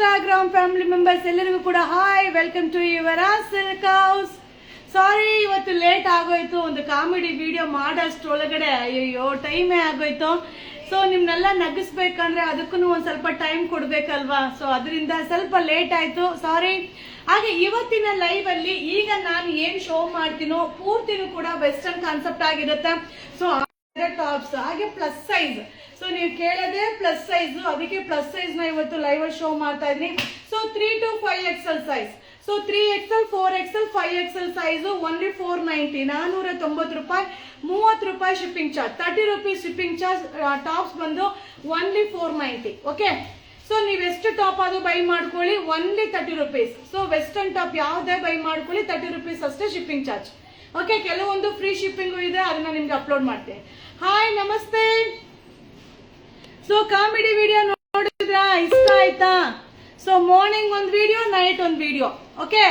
Instagram family members ಎಲ್ಲರಿಗೂ ಕೂಡ hi, welcome to your silk house. Sorry, ಇವತ್ತು late ಆಗೋಯ್ತು. ಒಂದು ಕಾಮಿಡಿ ವಿಡಿಯೋ ಮಾಡೋಷ್ಟ್ರೊಳಗಡೆ ಅಯ್ಯೋ ಟೈಮೇ ಆಗೋಯ್ತು. ಸೊ ನಿಮ್ನೆಲ್ಲ ನಗಿಸ್ಬೇಕಂದ್ರೆ ಅದಕ್ಕೂ ಒಂದು ಸ್ವಲ್ಪ ಟೈಮ್ ಕೊಡ್ಬೇಕಲ್ವಾ. ಸೊ ಅದರಿಂದ ಸ್ವಲ್ಪ ಲೇಟ್ ಆಯ್ತು, ಸಾರಿ. ಹಾಗೆ ಇವತ್ತಿನ ಲೈವ್ ಅಲ್ಲಿ ಈಗ ನಾನು ಏನ್ ಶೋ ಮಾಡ್ತೀನೋ ಪೂರ್ತಿನೂ ಕೂಡ ವೆಸ್ಟರ್ನ್ ಕಾನ್ಸೆಪ್ಟ್ ಆಗಿರುತ್ತೆ. ಸೊ ಟಾಪ್ಸ್ ಹಾಗೆ ಪ್ಲಸ್ ಸೈಜ್. ಸೊ ನೀವು ಕೇಳೋದೇ ಪ್ಲಸ್ ಸೈಜ್, ಅದಕ್ಕೆ ಪ್ಲಸ್ ಸೈಜ್ ನ ಇವತ್ತು ಲೈವ್ ಅಲ್ಲಿ ಶೋ ಮಾಡ್ತಾ ಇದೀನಿ. So 3 to 5XL size. So 3XL, 4XL, 5XL size only 490, 490 ರೂಪಾಯಿ, 30 ರೂಪಾಯಿ shipping charge, 30 rupees shipping charge. Tops ಬಂದು ಓನ್ಲಿ 490. ಓಕೆ, ಸೊ ನೀವು ಎಷ್ಟು ಟಾಪ್ ಅದು ಬೈ ಮಾಡ್ಕೊಳ್ಳಿ, only 30 rupees. So western top ಯಾವುದೇ ಬೈ ಮಾಡ್ಕೊಳ್ಳಿ 30 ರೂಪೀಸ್ ಅಷ್ಟೇ ಶಿಪ್ಪಿಂಗ್ ಚಾರ್ಜ್. ಓಕೆ, ಕೆಲವೊಂದು ಫ್ರೀ ಶಿಪ್ಪಿಂಗು ಇದೆ, ಅದನ್ನ ನಿಮ್ಗೆ ಅಪ್ಲೋಡ್ ಮಾಡ್ತೇನೆ. ಹಾಯ್, ನಮಸ್ತೆ. ಸೊ ಕಾಮಿಡಿ ವಿಡಿಯೋ ನೋಡಿದ್ರಾ, ಇಷ್ಟ ಆಯ್ತಾ? ಸೊ ಮಾರ್ನಿಂಗ್ ಒಂದು ವಿಡಿಯೋ, ನೈಟ್ ಒಂದು ವಿಡಿಯೋ. ಓಕೆ,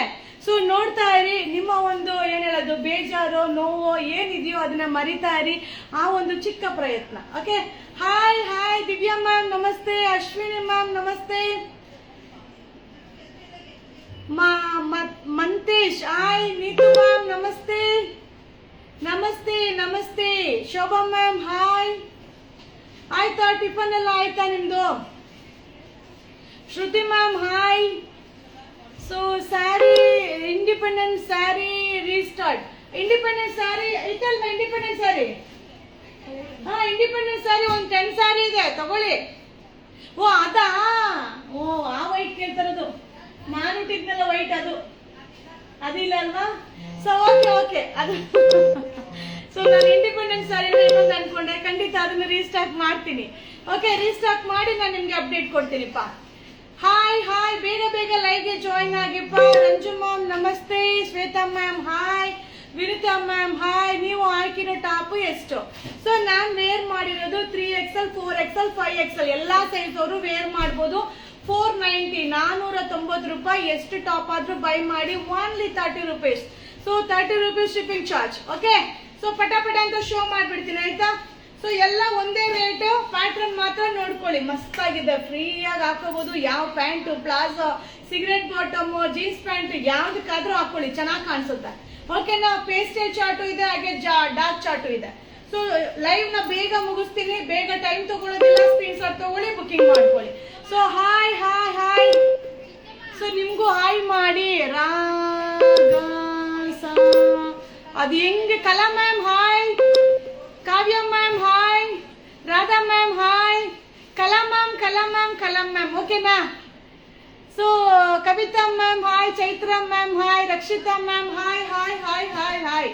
ಸೊ ನೋಡ್ತಾ ಇರಿ. ನಿಮ್ಮ ಒಂದು ಏನ್ ಹೇಳೋದು, ಬೇಜಾರು ನೋವು ಏನಿದೆಯೋ ಅದನ್ನ ಮರಿತಾ ಇರಿ, ಆ ಒಂದು ಚಿಕ್ಕ ಪ್ರಯತ್ನ. Okay, hi hi Divya ma'am ನಮಸ್ತೆ, ಅಶ್ವಿನಿ ಮ್ಯಾಮ್ ನಮಸ್ತೆ, ಮಂತೇಶ್ ಹಾಯ್, ನೀತು ಮ್ಯಾಮ್ ನಮಸ್ತೆ, ನಮಸ್ತೆ ನಮಸ್ತೆ, ಶೋಭಾ ಮ್ಯಾಮ್ ಹಾಯ್. ಆಯ್ತಾ ಟಿಫನ್ ಎಲ್ಲ ಆಯ್ತಾ ನಿಮ್ದು? Shruti ma'am hi. So sari, independent sari restart. Independent sari ಐತಲ್ವಾ? ಇಂಡಿಪೆಂಡೆಂಟ್ ಸ್ಯಾರಿ, ಹಾ ಇಂಡಿಪೆಂಡೆಂಟ್ ಸ್ಯಾರಿ ಒಂದು 10 ಸ್ಯಾರಿ ಇದೆ, ತಗೊಳ್ಳಿ. ಓ ಅದಾ, ಓ ಆ ವೈಟ್ ಕೇಳ್ತಾರದು, ನಾನು ಇಟ್ಟಿದ್ನಲ್ಲ ವೈಟ್, ಅದಿಲ್ಲ ಅಲ್ವಾ? ಸೊ ಓಕೆ ಓಕೆ, ಅದು ಸೊ ನಾನು ಇಂಡಿಪೆಂಡೆನ್ಸ್ ಸ್ಯಾರಿ ಇನ್ನೊಂದು ಅನ್ಕೊಂಡೆ, ಖಂಡಿತ ಅದನ್ನ ರೀಸ್ಟಾಕ್ ಮಾಡ್ತೀನಿ. ಓಕೆ, ರೀಸ್ಟಾಕ್ ಮಾಡಿ ನಾನು ನಿಮ್ಗೆ ಅಪ್ಡೇಟ್ ಕೊಡ್ತೀನಿಪ್ಪ. ಹಾಯ್ ಹಾಯ್, ಬೇಗ ಬೇಗ ಲೈವ್ಗೆ ಜಾಯಿನ್ ಆಗಿಪ್ಪ. ರಂಜು ಮ್ಯಾಮ್ ನಮಸ್ತೆ, Shweta ma'am hi, Vinita ma'am hi. ನೀವು ಹಾಕಿರೋ ಟಾಪ್ ಎಷ್ಟು? ಸೊ ನಾನ್ ವೇರ್ ಮಾಡಿರೋದು 3XL, 4XL, 5XL ಎಲ್ಲಾ ಸೈಜ್ ಅವರು ವೇರ್ ಮಾಡ್ಬೋದು. 490, 490 ರೂಪಾಯಿ. ಎಷ್ಟು ಟಾಪ್ ಆದ್ರೂ ಬೈ ಮಾಡಿ, only 30 rupees. So 30 rupees shipping charge. Okay, so ಪಟಾಪಟ ಅಂತ ಶೋ ಮಾಡ್ಬಿಡ್ತೀನಿ ಆಯ್ತಾ. ಸೊ ಎಲ್ಲ ಒಂದೇ ರೇಟ್, ಪ್ಯಾಟ್ರನ್ ಮಾತ್ರ ನೋಡ್ಕೊಳ್ಳಿ. ಮಸ್ತ್ ಆಗಿದೆ, ಫ್ರೀ ಆಗಿ ಹಾಕೋಬಹುದು. ಯಾವ pant, palazzo, cigarette bottom, jeans pant ಯಾವ್ದಕ್ಕಾದ್ರೂ ಹಾಕೊಳ್ಳಿ, ಚೆನ್ನಾಗಿ ಕಾಣಿಸುತ್ತೆ. ಓಕೆನಾ? ಪೇಸ್ಟಲ್ ಚಾರ್ಟು ಇದೆ, ಹಾಗೆ ಡಾರ್ಕ್ ಚಾರ್ಟು ಇದೆ. ಸೊ ಲೈವ್ ನ ಬೇಗ ಮುಗಿಸ್ತೀನಿ, ಬೇಗ ಟೈಮ್ ತಗೊಳ್ಳೋದಿಲ್ಲ, ಸ್ಕ್ರೀನ್ ಶಾಟ್ ತಗೊಳ್ಳಿ, ಬುಕಿಂಗ್ ಮಾಡ್ಕೊಳ್ಳಿ. So hi hi hi. So ನಿಮ್ಗೂ ಹಾಯ್ ಮಾಡಿ. ಅದು ಹೆಂಗೆ? Kala ma'am hi, Kavya ma'am hi, Radha ma'am hi, Kala ma'am Kala ma'am Kala ma'am. ಓಕೆನಾ? So Kavita ma'am hi, Chaitra ma'am hi, Rakshita ma'am hi hi hi hi hi.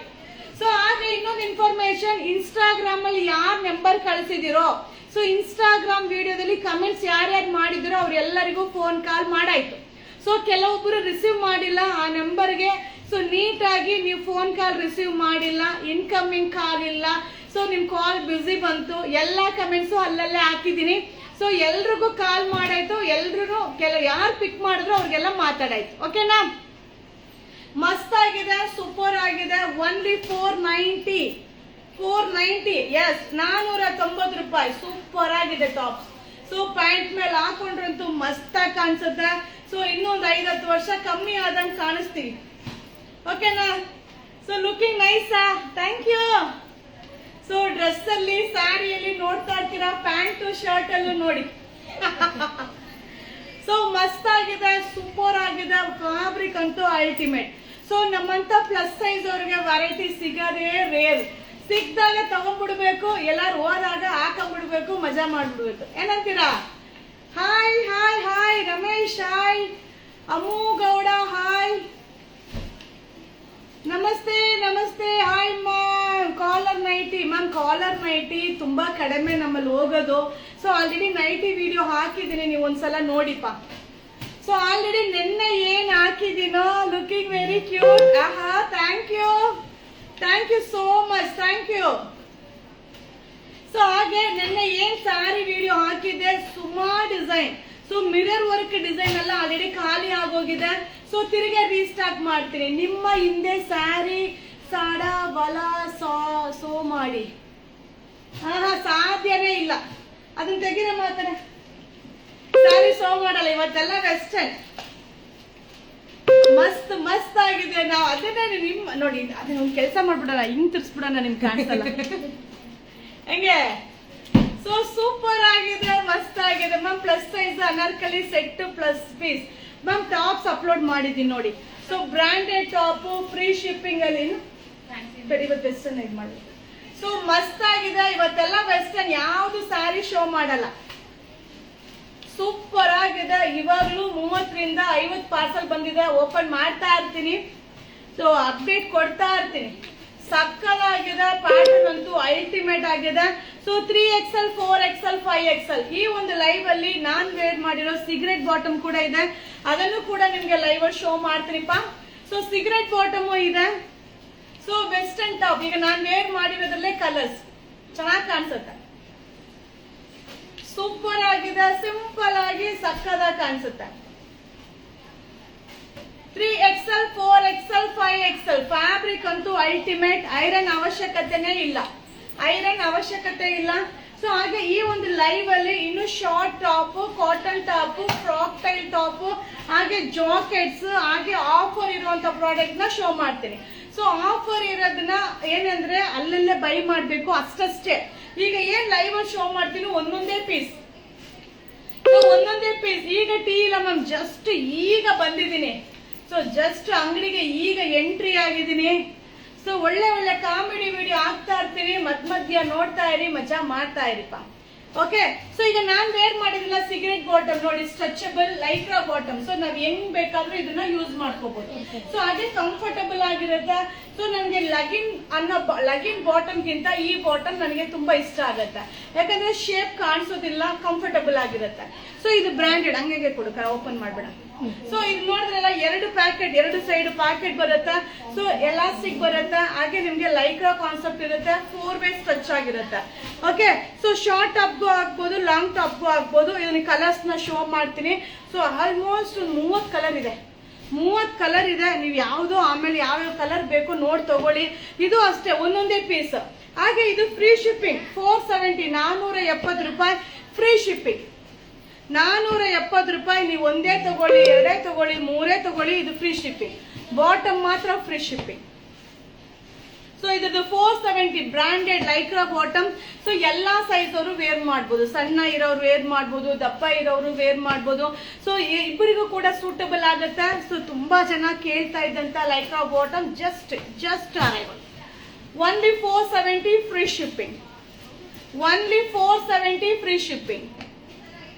So ಹಾಗೆ ಇನ್ನೊಂದು ಇನ್ಫಾರ್ಮೇಶನ್, ಇನ್ಸ್ಟಾಗ್ರಾಮ್ ಅಲ್ಲಿ ಯಾರು ನಂಬರ್ ಕಳಿಸಿದಿರೋ, ಸೊ ಇನ್ಸ್ಟಾಗ್ರಾಮ್ ವಿಡಿಯೋದಲ್ಲಿ ಕಮೆಂಟ್ಸ್ ಯಾರ್ಯಾರು ಮಾಡಿದಿರೋ ಅವ್ರೆಲ್ಲರಿಗೂ ಫೋನ್ ಕಾಲ್ ಮಾಡಾಯ್ತು. ಸೊ ಕೆಲವೊಬ್ಬರು ರಿಸೀವ್ ಮಾಡಿಲ್ಲ ಆ ನಂಬರ್ಗೆ. ಸೊ ನೀಟಾಗಿ ನೀವು ಫೋನ್ ಕಾಲ್ ರಿಸೀವ್ ಮಾಡಿಲ್ಲ, ಇನ್ಕಮಿಂಗ್ ಕಾಲ್ ಇಲ್ಲ, ಸೊ ನಿಮ್ ಕಾಲ್ ಬ್ಯುಸಿ ಬಂತು, ಎಲ್ಲಾ ಕಮೆಂಟ್ಸು ಅಲ್ಲಲ್ಲೇ ಹಾಕಿದೀನಿ. ಸೊ ಎಲ್ರಿಗೂ ಕಾಲ್ ಮಾಡಾಯ್ತು, ಎಲ್ರು ಯಾರು ಪಿಕ್ ಮಾಡಿದ್ರು ಅವ್ರಿಗೆಲ್ಲ ಮಾತಾಡಾಯ್ತು. ಓಕೆನಾ? ಮಸ್ತ್ ಆಗಿದೆ, ಸೂಪರ್ ಆಗಿದೆ. ಓನ್ಲಿ 490, 490. ಎಸ್, 490 ರೂಪಾಯಿ. ಸೂಪರ್ ಆಗಿದೆ ಟಾಪ್. ಸೊ ಪ್ಯಾಂಟ್ ಮೇಲೆ ಹಾಕೊಂಡ್ರಂತೂ ಮಸ್ತ್ ಆಗಿ ಕಾಣಿಸುತ್ತೆ. ಸೊ ಇನ್ನೊಂದು 5-10 ವರ್ಷ ಕಮ್ಮಿ ಆದಂಗೆ ಕಾಣಿಸ್ತೀವಿ. ಓಕೆನಾ? So looking nice, thank you. So dress ಅಲ್ಲಿ, ಸ್ಯಾರಿಯಲ್ಲಿ ನೋಡ್ತಾ ಇರ್ತೀರಾ, ಪ್ಯಾಂಟು ಶರ್ಟ್ ಅಲ್ಲೂ ನೋಡಿ. ಸೊ ಮಸ್ತ್ ಆಗಿದೆ, ಸೂಪರ್ ಆಗಿದೆ. ಫ್ಯಾಬ್ರಿಕ್ ಅಂತೂ ಅಲ್ಟಿಮೇಟ್. ಸೊ ನಮ್ಮಂತ ಪ್ಲಸ್ ಸೈಜ್ ಅವ್ರಿಗೆ ವೆರೈಟಿ ಸಿಗದೇ ರೇರ್. ಸಿಕ್ದಾಗ ತಗೊಂಡ್ಬಿಡ್ಬೇಕು, ಎಲ್ಲಾರು ಹೋದಾಗ ಹಾಕೊಂಡ್ಬಿಡ್ಬೇಕು, ಮಜಾ ಮಾಡ್ಬಿಡ್ಬೇಕು. ಏನಂತೀರಾ? Hi hi hi, Ramesh hi, Ammu Gowda hi, ನಮಸ್ತೆ ನಮಸ್ತೆ, hi ma'am. Collar nighty ma'am, collar nighty ತುಂಬಾ ಕಡಿಮೆ ನಮ್ಮಲ್ಲಿ ಹೋಗೋದು. ಸೊ ಆಲ್ರೆಡಿ ನೈಟಿ ವಿಡಿಯೋ ಹಾಕಿದ್ದೀನಿ, ನೀವು ಒಂದ್ಸಲ ನೋಡಿಪ್ಪ. ಸೊ ಆಲ್ರೆಡಿ ನಿನ್ನೆ ಏನ್ ಹಾಕಿದೀನೋ, ಲುಕಿಂಗ್ ವೆರಿ ಕ್ಯೂಟ್. ಆಹಾ, thank you, thank you so much, thank you. So ಹಾಗೆ ನಿನ್ನೆ ಏನ್ ಸ್ಯಾರಿ ವಿಡಿಯೋ ಹಾಕಿದ್ದೆ, ಸುಮಾ design. So mirror work design ಎಲ್ಲ ಆಲ್ರೆಡಿ ಖಾಲಿ ಆಗೋಗಿದೆ. ಸೊ ತಿರುಗಿ ರೀಸ್ಟಾಕ್ ಮಾಡ್ತೀನಿ. ನಿಮ್ಮ ಹಿಂದೆ ಸ್ಯಾರಿ ಸಾಡ ಬಲ ಸೋ ಮಾಡಿ ಸಾಧ್ಯನೇ ಇಲ್ಲ, ಅದನ್ನ ತೆಗಿರ ಮಾತಾಡ. ಸ್ಯಾರಿ ಶೋ ಮಾಡಲ್ಲ ಇವತ್ತೆಲ್ಲ ವೆಸ್ಟರ್ನ್. ಮಸ್ತ್ ಮಸ್ತ್ ಆಗಿದೆ. ನಾವು ಅದನ್ನೇ ನಿಮ್ ನೋಡಿ ಅದನ್ನ ಒಂದು ಕೆಲಸ ಮಾಡ್ಬಿಡೋಣ, ಹಿಂಗ್ ತಿರ್ಸ್ಬಿಡೋಣ, ನಿಮ್ಗೆ ಕಾಣಿಸಲ್ಲ ಹೆಂಗೆ. ಸೊ ಸೂಪರ್ ಆಗಿದೆ, ಮಸ್ತ್ ಆಗಿದೆ ma'am. Plus size anarkali set plus piece ma'am. Tops upload ಮಾಡಿದೀನಿ ನೋಡಿ. So branded top, free shipping ಅಲ್ಲಿ ಇವತ್ತು ವೆಸ್ಟರ್ನ್ ಇದು ಮಾಡಿ. ಸೊ ಮಸ್ತ್ ಆಗಿದೆ ಇವತ್ತೆಲ್ಲ ವೆಸ್ಟರ್ನ್, ಯಾವ್ದು ಸ್ಯಾರಿ ಶೋ ಮಾಡಲ್ಲ. ಸೂಪರ್ ಆಗಿದೆ. ಇವಾಗ್ಲೂ 30ರಿಂದ 50 ಪಾರ್ಸಲ್ ಬಂದಿದೆ, ಓಪನ್ ಮಾಡ್ತಾ ಇರ್ತೀನಿ. ಸೊ ಅಪ್ಡೇಟ್ ಕೊಡ್ತಾ ಇರ್ತೀನಿ. ಸಕ್ಕದಾಗಿದೆ, ಪ್ಯಾಟರ್ನ್ ಅಂತೂ ಅಲ್ಟಿಮೇಟ್ ಆಗಿದೆ. ಸೊ 3XL 4XL 5XL ಈ ಒಂದು ಲೈವ್ ಅಲ್ಲಿ ನಾನ್ ವೇರ್ ಮಾಡಿರೋ ಸಿಗರೆಟ್ ಬಾಟಮ್ ಕೂಡ ಇದೆ, ಅದನ್ನು ಕೂಡ ನಿಮ್ಗೆ ಲೈವ್ ಅಲ್ಲಿ ಶೋ ಮಾಡ್ತೀನಿಪ್ಪ. ಸೊ ಸಿಗರೆಟ್ ಬಾಟಮ್ ಇದೆ. ಸೊ ವೆಸ್ಟರ್ನ್ ಟಾಪ್ ಈಗ ನಾನ್ ವೇರ್ ಮಾಡಿರೋದ್ರಲ್ಲೇ ಕಲರ್ಸ್ ಚೆನ್ನಾಗಿ ಕಾಣಿಸುತ್ತೆ. ಸೂಪರ್ ಆಗಿದೆ, ಸಿಂಪಲ್ ಆಗಿ ಸಕ್ಕದಾಗಿ ಕಾಣಿಸುತ್ತೆ. 3XL 4XL 5XL ಫ್ಯಾಬ್ರಿಕ್ ಅಂತೂ ಅಲ್ಟಿಮೇಟ್. ಐರನ್ ಅವಶ್ಯಕತೆನೇ ಇಲ್ಲ, ಐರನ್ ಅವಶ್ಯಕತೆ ಇಲ್ಲ. ಸೊ ಹಾಗೆ ಈ ಒಂದು ಲೈವ್ ಅಲ್ಲಿ ಇನ್ನು short top, cotton top, frock tail top, ಹಾಗೆ ಜಾಕೆಟ್ಸ್, ಹಾಗೆ ಆಫರ್ ಇರುವಂತ ಪ್ರಾಡಕ್ಟ್ ನ ಶೋ ಮಾಡ್ತೀನಿ. ಸೊ ಆಫರ್ ಇರೋದನ್ನ ಏನಂದ್ರೆ ಅಲ್ಲಲ್ಲೇ ಬೈ ಮಾಡ್ಬೇಕು ಅಷ್ಟೇ. ಈಗ ಏನ್ ಲೈವ್ ಅಲ್ಲಿ ಶೋ ಮಾಡ್ತೀನಿ ಒಂದೊಂದೇ ಪೀಸ್, ಒಂದೊಂದೇ ಪೀಸ್. ಈಗ ಟೀ ಇಲ್ಲ ಮ್ಯಾಮ್, ಜಸ್ಟ್ ಈಗ ಬಂದಿದ್ದೀನಿ. ಸೊ ಜಸ್ಟ್ ಅಂಗಡಿಗೆ ಈಗ ಎಂಟ್ರಿ ಆಗಿದ್ದೀನಿ. ಸೊ ಒಳ್ಳೆ ಒಳ್ಳೆ ಕಾಮಿಡಿ ವಿಡಿಯೋ ಹಾಕ್ತಾ ಇರ್ತೀನಿ, ಮಧ್ಯ ನೋಡ್ತಾ ಇರಿ, ಮಜಾ ಮಾಡ್ತಾ ಇರಿಪ್ಪ. ಓಕೆ. ಸೊ ಈಗ ನಾನ್ ವೇರ್ ಮಾಡಿದಿಲ್ಲ ಸಿಗರೆಟ್ ಬಾಟಮ್ ನೋಡಿ, ಸ್ಟ್ರೆಚಬಲ್ ಲೈಕ್ರಾ ಬಾಟಮ್. ಸೊ ನಾವ್ ಹೆಂಗ್ ಬೇಕಾದ್ರೂ ಇದನ್ನ ಯೂಸ್ ಮಾಡ್ಕೋಬಹುದು. ಸೊ ಹಾಗೆ ಕಂಫರ್ಟಬಲ್ ಆಗಿರುತ್ತೆ. ಸೊ ನನಗೆ ಲಗಿನ್ ಬಾಟಮ್ ಗಿಂತ ಈ ಬಾಟಮ್ ನನಗೆ ತುಂಬಾ ಇಷ್ಟ ಆಗುತ್ತೆ, ಯಾಕಂದ್ರೆ ಶೇಪ್ ಕಾಣಿಸೋದಿಲ್ಲ, ಕಂಫರ್ಟಬಲ್ ಆಗಿರುತ್ತೆ. ಸೊ ಇದು ಬ್ರಾಂಡೆಡ್, ಹಂಗೆ ಕೊಡುಕ ಓಪನ್ ಮಾಡ್ಬೇಡ. ಸೊ ಇದು ನೋಡಿದ್ರಲ್ಲ, 2 ಪ್ಯಾಕೆಟ್, 2 ಸೈಡ್ ಪ್ಯಾಕೆಟ್ ಬರುತ್ತೆ. ಸೊ ಎಲಾಸ್ಟಿಕ್ ಬರುತ್ತೆ, ಹಾಗೆ ನಿಮ್ಗೆ ಲೈಕ್ರಾ ಕಾನ್ಸೆಪ್ಟ್ ಇರುತ್ತೆ, 4 ವೇ ಸ್ಟ್ರೆಚ್ ಆಗಿರುತ್ತೆ. ಓಕೆ. ಸೊ ಶಾರ್ಟ್ ಟಾಪ್ಗೂ ಹಾಕ್ಬೋದು, ಲಾಂಗ್ ಟಾಪ್ಗೂ ಹಾಕ್ಬೋದು. ಇದನ್ನ ಕಲರ್ಸ್ ನ ಶೋ ಮಾಡ್ತೀನಿ. ಸೊ ಆಲ್ಮೋಸ್ಟ್ 30 ಕಲರ್ ಇದೆ, 30 ಕಲರ್ ಇದೆ. ನೀವು ಯಾವ್ದು ಆಮೇಲೆ ಯಾವ್ಯಾವ ಕಲರ್ ಬೇಕು ನೋಡಿ ತಗೊಳ್ಳಿ. ಇದು ಅಷ್ಟೇ ಒಂದೊಂದೇ ಪೀಸ್. ಹಾಗೆ ಇದು ಫ್ರೀ ಶಿಪ್ಪಿಂಗ್ 470, 470 ರೂಪಾಯಿ ಫ್ರೀ ಶಿಪ್ಪಿಂಗ್. 470 ರೂಪಾಯಿ. ನೀವು ಒಂದೇ ತಗೊಳ್ಳಿ, 2 ತಗೊಳ್ಳಿ, 3 ತಗೊಳ್ಳಿ, ಇದು ಫ್ರೀ ಶಿಪ್ಪಿಂಗ್. ಬಾಟಮ್ ಮಾತ್ರ ಫ್ರೀ ಶಿಪ್ಪಿಂಗ್. ಸೊ ಇದ್ರದ್ದು 470 ಬ್ರಾಂಡೆಡ್ ಲೈಕ್ರಾ ಬಾಟಮ್. ಸೊ ಎಲ್ಲಾ ಸೈಜ್ ಅವರು ವೇರ್ ಮಾಡ್ಬೋದು, ಸಣ್ಣ ಇರೋರು ವೇರ್ ಮಾಡ್ಬೋದು, ದಪ್ಪ ಇರೋರು ವೇರ್ ಮಾಡ್ಬೋದು. ಸೊ ಇಬ್ಬರಿಗೂ ಕೂಡ ಸೂಟಬಲ್ ಆಗುತ್ತೆ. ಸೊ ತುಂಬಾ ಜನ ಕೇಳ್ತಾ ಇದ್ದಂತ Lycra bottom just arrival. Only 470 free shipping. Only 470 free shipping.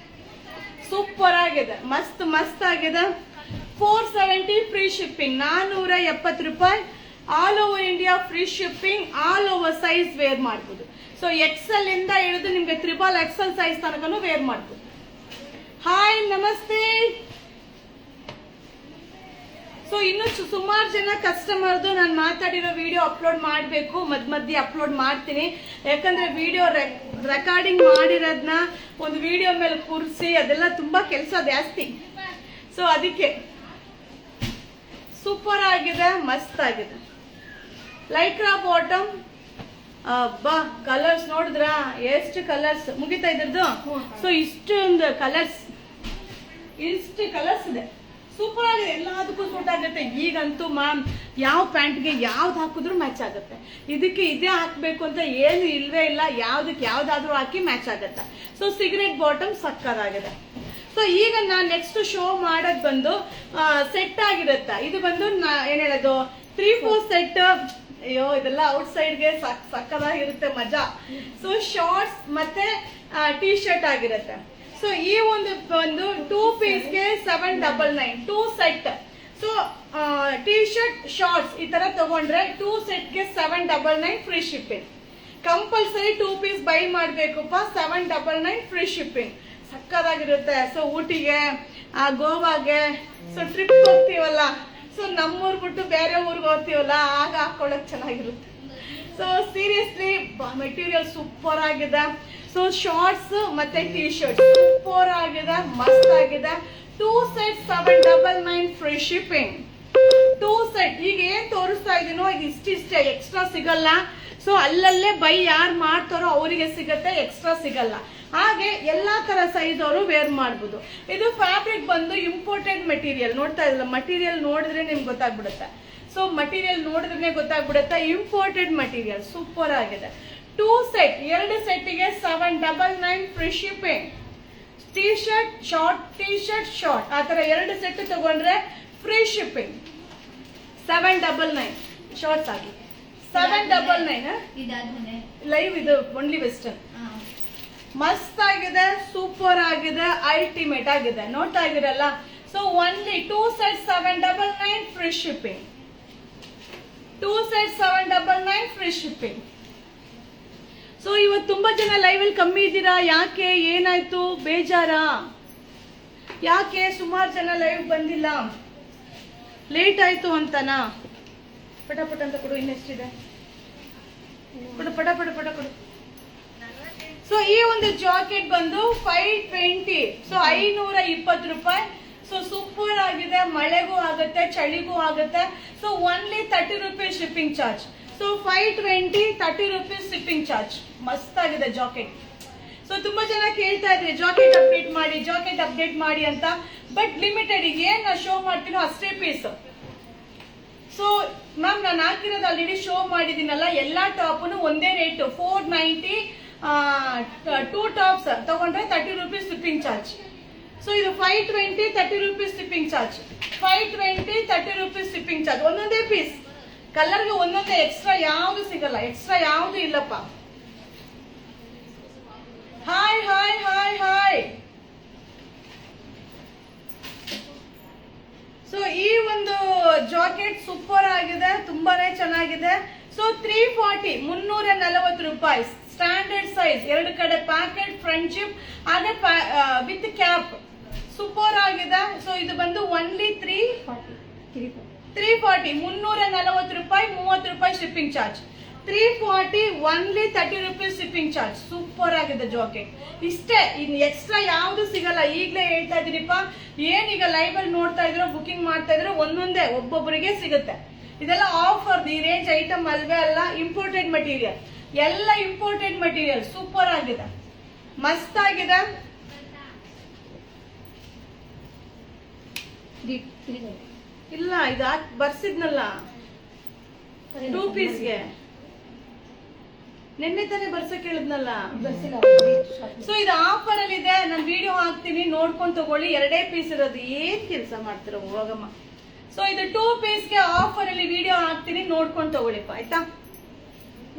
Super ಆಗಿದೆ, ಮಸ್ತ್ ಮಸ್ತ್ ಆಗಿದೆ. 470 ಫ್ರೀ ಶಿಪ್ಪಿಂಗ್, 470 ರೂಪಾಯಿ. All over India free shipping, all over size wear ಮಾಡ್ಬೋದು. ಸೊ XL ಇಂದ ಹಿಡಿದು ನಿಮ್ಗೆ XXL ಸೈಜ್ ತನಕನೂ ವೇರ್ ಮಾಡ್ಬೋದು. ಹಾಯ್, ನಮಸ್ತೆ. ಸೊ ಇನ್ನು ಸುಮಾರು ಜನ ಕಸ್ಟಮರ್ದು ನಾನು ಮಾತಾಡಿರೋ ವಿಡಿಯೋ ಅಪ್ಲೋಡ್ ಮಾಡಬೇಕು, ಮಧ್ಯೆ ಅಪ್ಲೋಡ್ ಮಾಡ್ತೀನಿ. ಯಾಕಂದ್ರೆ ವಿಡಿಯೋ ರೆಕಾರ್ಡಿಂಗ್ ಮಾಡಿರೋದನ್ನ ಒಂದು ವಿಡಿಯೋ ಮೇಲೆ ಕೂರಿಸಿ ಅದೆಲ್ಲ ತುಂಬಾ ಕೆಲಸ ಜಾಸ್ತಿ. ಸೊ ಅದಕ್ಕೆ ಸೂಪರ್ ಆಗಿದೆ, ಮಸ್ತ್ ಆಗಿದೆ. Lycra bottom. ಬಾ ಕಲರ್ಸ್ ನೋಡಿದ್ರ ಎಷ್ಟು ಕಲರ್ಸ್ ಮುಗಿತಾ ಇದ್ರದ್ದು. ಸೊ ಇಷ್ಟೊಂದು ಕಲರ್ಸ್ ಇದೆ. ಸೂಪರ್ ಆಗಿದೆ, ಎಲ್ಲದಕ್ಕೂ ಸೂಟ್ ಆಗುತ್ತೆ. ಈಗಂತೂ ಮ್ಯಾಮ್ ಯಾವ ಪ್ಯಾಂಟ್ಗೆ ಯಾವ್ದು ಹಾಕಿದ್ರು ಮ್ಯಾಚ್ ಆಗುತ್ತೆ. ಇದಕ್ಕೆ ಇದೇ ಹಾಕ್ಬೇಕು ಅಂತ ಏನು ಇಲ್ವೇ ಇಲ್ಲ, ಯಾವ್ದಕ್ಕೆ ಯಾವ್ದಾದ್ರೂ ಹಾಕಿ ಮ್ಯಾಚ್ ಆಗುತ್ತೆ. ಸೊ ಸಿಗರೆಟ್ ಬಾಟಮ್ ಸಕ್ಕದಾಗಿದೆ. ಸೊ ಈಗ ನಾನು ನೆಕ್ಸ್ಟ್ ಶೋ ಮಾಡೋದು ಬಂದು ಸೆಟ್ ಆಗಿರುತ್ತೆ. ಇದು ಬಂದು ಏನ್ ಹೇಳೋದು 3-4 ಸೆಟ್. ಅಯ್ಯೋ ಇದೆಲ್ಲ ಔಟ್ ಸೈಡ್ಗೆ ಸಕ್ಕದಾಗಿರುತ್ತೆ, ಮಜಾ. ಸೊ ಶಾರ್ಟ್ಸ್ ಮತ್ತೆ ಟೀ ಶರ್ಟ್ ಆಗಿರುತ್ತೆ. ಸೊ ಈ ಒಂದು 2 ಪೀಸ್ಗೆ 799 2 set. So T shirt shorts ಈ ತರ ತಗೊಂಡ್ರೆ 2 ಸೆಟ್ಗೆ 799 free shipping. Compulsory 2 piece buy ಮಾಡ್ಬೇಕಪ್ಪ, 799 ಫ್ರೀ ಶಿಪ್ಪಿಂಗ್. ಸಕ್ಕದಾಗಿರುತ್ತೆ. ಸೊ ಊಟಿಗೆ, ಗೋವಾಗೆ, ಸೊ ಟ್ರಿಪ್ ಹೋಗ್ತೀವಲ್ಲ, ಸೊ ನಮ್ಮೂರ್ ಬಿಟ್ಟು ಬೇರೆ ಊರ್ಗೆ ಹೋಗ್ತೀವಲ್ಲ, ಆಗ ಹಾಕೊಳ್ಳಕ್ ಚೆನ್ನಾಗಿರುತ್ತೆ. ಸೊ ಸೀರಿಯಸ್ಲಿ ಮೆಟೀರಿಯಲ್ ಸೂಪರ್ ಆಗಿದೆ. ಸೊ ಶಾರ್ಟ್ಸ್ ಮತ್ತೆ ಟೀ ಶರ್ಟ್ ಸೂಪರ್ ಆಗಿದೆ, ಮಸ್ತ್ ಆಗಿದೆ. 2 ಸೆಟ್ 799 ಫ್ರೀ ಶಿಪ್ಪಿಂಗ್. 2 ಸೆಟ್ ಈಗ ಏನ್ ತೋರಿಸ್ತಾ ಇದೀನೋ ಇದು ಇಷ್ಟಿಷ್ಟೇ, ಎಕ್ಸ್ಟ್ರಾ ಸಿಗಲ್ಲ. ಸೊ ಸೊ ಅಲ್ಲಲ್ಲೇ ಬೈ ಯಾರು ಮಾಡ್ತಾರೋ ಅವರಿಗೆ ಸಿಗತ್ತೆ, ಎಕ್ಸ್ಟ್ರಾ ಸಿಗಲ್ಲ. ಹಾಗೆ ಎಲ್ಲಾ ತರ ಸೈಜ್ ಅವರು ವೇರ್ ಮಾಡ್ಬೋದು. ಇದು ಫ್ಯಾಬ್ರಿಕ್ ಬಂದು ಇಂಪೋರ್ಟೆಡ್ ಮೆಟೀರಿಯಲ್. ನೋಡ್ತಾ ಇರಲ್ಲ, ಮಟೀರಿಯಲ್ ನೋಡಿದ್ರೆ ನಿಮ್ಗೆ ಗೊತ್ತಾಗ್ಬಿಡುತ್ತೆ. ಸೊ ಮಟೀರಿಯಲ್ ನೋಡಿದ್ರೆ ಗೊತ್ತಾಗ್ಬಿಡುತ್ತೆ, ಇಂಪೋರ್ಟೆಡ್ ಮಟೀರಿಯಲ್ ಸೂಪರ್ ಆಗಿದೆ. 2 ಸೆಟ್, 2 ಸೆಟ್ಗೆ 799 free shipping. T shirt short, T shirt short, ಆ ತರ 2 ಸೆಟ್ ತಗೊಂಡ್ರೆ ಫ್ರೀ ಶಿಪ್ಪಿಂಗ್. 799 ಶಾರ್ಟ್ಸ್ ಆಗಿ 799 ಲೈವ್. ಇದು ಓನ್ಲಿ ವೆಸ್ಟರ್ನ್. ಮಸ್ತ್ ಆಗಿದೆ, ಸೂಪರ್ ಆಗಿದೆ, ಅಲ್ಟಿಮೇಟ್ ಆಗಿದೆ. ನೋಡ್ತಾ ಇದ್ದೀರಲ್ಲ. So only 2 set 799 free shipping. 2 set 799 free shipping. So ಇವತ್ತು ತುಂಬಾ ಜನ ಲೈವ್ ಅಲ್ಲಿ ಕಮ್ಮಿ ಇದ್ದೀರಾ. ಯಾಕೆ, ಏನಾಯ್ತು, ಬೇಜಾರಾ? ಯಾಕೆ ಸುಮಾರು ಜನ ಲೈವ್ ಬಂದಿಲ್ಲ? ಲೇಟ್ ಆಯ್ತು ಅಂತನಾ? ಪಟ ಅಂತ ಕೊಡು, ಇನ್ನೆಷ್ಟಿದೆ ಕೊಡು, ಪಟ ಕೊಡು. ಸೊ ಈ ಒಂದು ಜಾಕೆಟ್ ಬಂದು 520, ಸೊ 520 ರೂಪಾಯಿ. ಸೊ ಸೂಪರ್ ಆಗಿದೆ, ಮಳೆಗೂ ಆಗುತ್ತೆ, ಚಳಿಗೂ ಆಗುತ್ತೆ. So only 30 rupees shipping charge. So 520, 30 rupees shipping charge. ಮಸ್ತ್ ಆಗಿದೆ ಜಾಕೆಟ್. ಸೊ ತುಂಬಾ ಜನ ಕೇಳ್ತಾ ಇದ್ರಿ ಜಾಕೆಟ್ ಅಪ್ಡೇಟ್ ಮಾಡಿ ಅಂತ. ಬಟ್ ಲಿಮಿಟೆಡ್, ಏನ್ ನಾ ಶೋ ಮಾಡ್ತೀನೋ ಅಷ್ಟೇ ಪೀಸ್. ಸೊ ಮ್ಯಾಮ್ ನಾನು ಹಾಕಿರೋದು ಆಲ್ರೆಡಿ ಶೋ ಮಾಡಿದೀನಲ್ಲ. ಎಲ್ಲಾ ಟಾಪ್ನು ಒಂದೇ ರೇಟ್ 490. 2 ಟಾಪ್ಸ್ ತಗೊಂಡ್ರೆ 30 ರೂಪೀಸ್ ಶಿಪ್ಪಿಂಗ್ ಚಾರ್ಜ್. ಸೊ ಇದು 520, 30 rupees shipping charge. 520, 30 rupees shipping charge. ಒಂದೊಂದೇ ಪೀಸ್, ಕಲರ್ಗೆ ಒಂದೊಂದೇ, ಎಕ್ಸ್ಟ್ರಾ ಯಾವ್ದು ಸಿಗಲ್ಲ, ಎಕ್ಸ್ಟ್ರಾ ಯಾವ್ದು ಇಲ್ಲಪ್ಪ. Hi hi hi hi. So ಈ ಒಂದು ಜಾಕೆಟ್ ಸೂಪರ್ ಆಗಿದೆ, ತುಂಬಾನೇ ಚೆನ್ನಾಗಿದೆ. ಸೊ 340, 340 ರೂಪಾಯಿ. ಸ್ಟ್ಯಾಂಡರ್ಡ್ ಸೈಜ್, 2 ಕಡೆ ಪ್ಯಾಕೆಟ್, ಫ್ರಂಟ್ ಜಿಪ್, ಹಾಗೆ ವಿತ್ ಕ್ಯಾಪ್. ಸೂಪರ್ ಆಗಿದೆ. ಸೊ ಇದು ಬಂದು ಓನ್ಲಿ 340, 340 ರೂಪಾಯಿ, 30 ರೂಪಾಯಿ shipping charge. 340, only 30 rupees shipping charge. Super ಆಗಿದೆ ಜಾಕೆಟ್. ಇಷ್ಟೇ, ಇನ್ ಎಕ್ಸ್ಟ್ರಾ ಯಾವ್ದು ಸಿಗಲ್ಲ. ಈಗಲೇ ಹೇಳ್ತಾ ಇದೀನಿಪ್ಪ, ಏನೀಗ ಲೈವ್ ಅಲ್ಲಿ ನೋಡ್ತಾ ಇದ್ರು, ಬುಕಿಂಗ್ ಮಾಡ್ತಾ ಇದ್ರು, ಒಂದೊಂದೇ ಒಬ್ಬೊಬ್ಬರಿಗೆ ಸಿಗುತ್ತೆ. ಇದೆಲ್ಲ ಆಫರ್, ಈ ರೇಂಜ್ ಐಟಮ್ ಅಲ್ವೇ ಅಲ್ಲ. ಇಂಪೋರ್ಟೆಡ್ ಮಟೀರಿಯಲ್, ಎಲ್ಲ ಇಂಪೋರ್ಟೆಡ್ ಮಟೀರಿಯಲ್. ಸೂಪರ್ ಆಗಿದೆ, ಮಸ್ತ್ ಆಗಿದೆ. ಇಲ್ಲ, ಇದು ಬರ್ಸಿದ್ನಲ್ಲ 2 ಪೀಸ್ಗೆ. ನಿನ್ನೆ ತಾನೇ ಬರ್ಸಕ್ ಹೇಳಿದ್ನಲ್ಲ. ಸೊ ಇದು ಆಫರ್ ಅಲ್ಲಿ ಇದೆ. ನಾನು ವಿಡಿಯೋ ಹಾಕ್ತೀನಿ, ನೋಡ್ಕೊಂಡು ತಗೊಳ್ಳಿ. 2 ಪೀಸ್ ಇರೋದು. ಏನ್ ಕೆಲಸ ಮಾಡ್ತಿರೋ ಹೋಗಮ್ಮ. ಸೊ ಇದು 2 ಪೀಸ್ಗೆ ಆಫರ್ ಅಲ್ಲಿ ವಿಡಿಯೋ ಹಾಕ್ತೀನಿ, ನೋಡ್ಕೊಂಡು ತಗೊಳ್ಳಿಪ್ಪ, ಆಯ್ತಾ?